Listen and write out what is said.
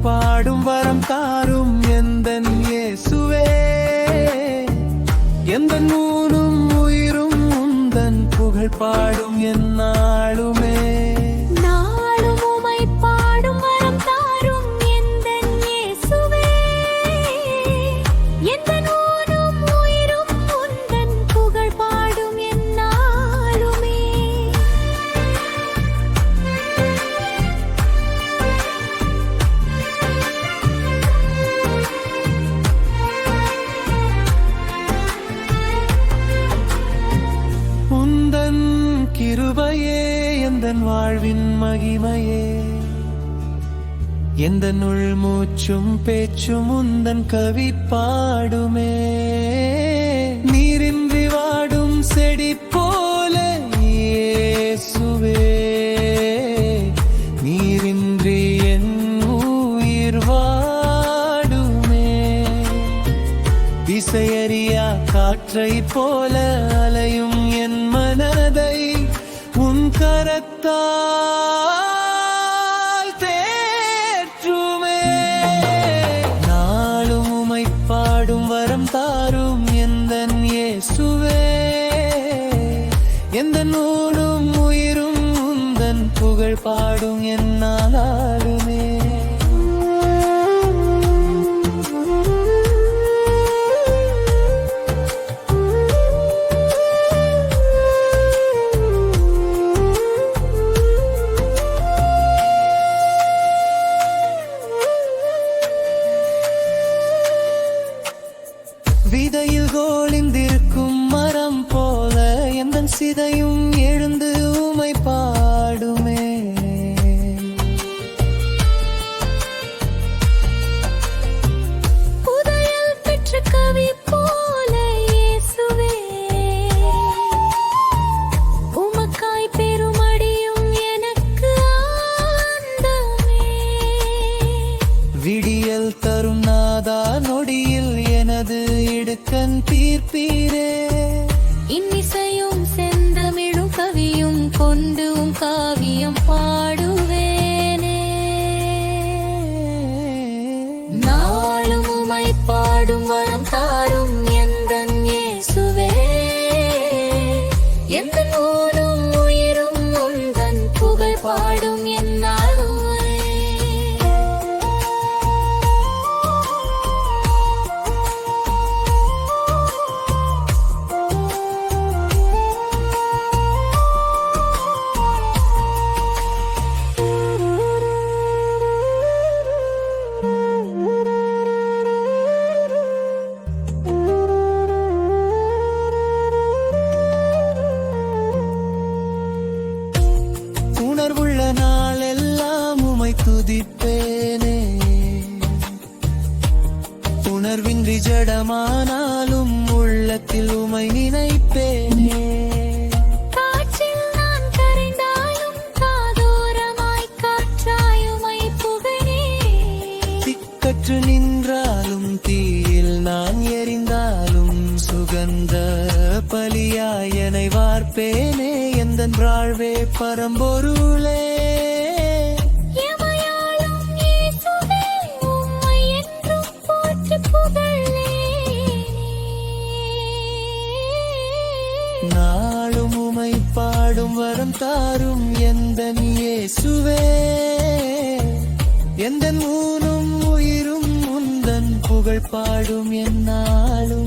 பாடும் வரம் தாரும் எந்தன் இயேசுவே, எந்தன் ஊனும் உயிரும் உந்தன் புகழ் பாடும் எந்நாளுமே. நாளும் உமை பாடும் வரம் தாரும் எந்தன் இயேசுவே, எந்தன் ஊனும் உயிரும் உந்தன் புகழ் பாடும் எந்நாளுமே. கிருபையே எந்தன் வாழ்வின் மகிமையே, எந்தன் உள் மூச்சும் பேச்சும் உந்தன் கவி பாடுமே. நீரின்றி வாடும் செடி போல இயேசுவே, நீரின்றி என் உயிர் வாடுமே. திசையறியா காற்றை போல அலையும் என் மனதை உன் கரத்தால் தேற்றுமே. நாளும் உமை பாடும் வரம் தாரும் எந்தன் இயேசுவே, எந்தன் ஊனும் உயிரும் உந்தன் புகழ் பாடும் எந்நாளுமே. விதையில் கோளிந்திருக்கும் மரம் போல எந்தன் சிதையும் எழுந்து உமை பாடுமே. புதையல் பெற்ற கவி போல இயேசுவே, உமக்காய் பெருமடியும் எனக்கு ஆனந்தமே. விடியல் தரும் நாதா நொடியில் எனது இடுக்கண் தீர்ப்பீரே. இன்னிசையும் செந்தமிழும் கவியும் கொண்டு காவியம் பாடுவேனே. நாளும் உமை பாடும் வரம் தாரும் எந்தன் இயேசுவே, எந்தன் ஊனும் உயிரும் உந்தன் புகழ் பாடும் எந்நாளுமே. உணர்வுள்ள நாளெல்லாம் உமை துதிப்பேனே, உணர்வின்றி ஜடமானாலும் உள்ளத்தில் உமை நினைப்பேனே. காற்றில் நான் கரைந்தாலும் காதோரமாய் காற்றாயுமை புகழே. திக்கற்று நின்றாலும் தீயில் நான் எரிந்தாலும் சுகந்த பலியாயனை வார்ப்பேனே. எந்தன் வாழ்வே பரம்பொருளே, எமையாளும் இயேசுவே, உம்மை என்றும் போற்றி புகழ்வேனே. நாளும் உமை பாடும் வரம் தாரும் எந்தன் இயேசுவே, எந்தன் ஊனும் உயிரும் உந்தன் புகழ் பாடும் எந்நாளும்.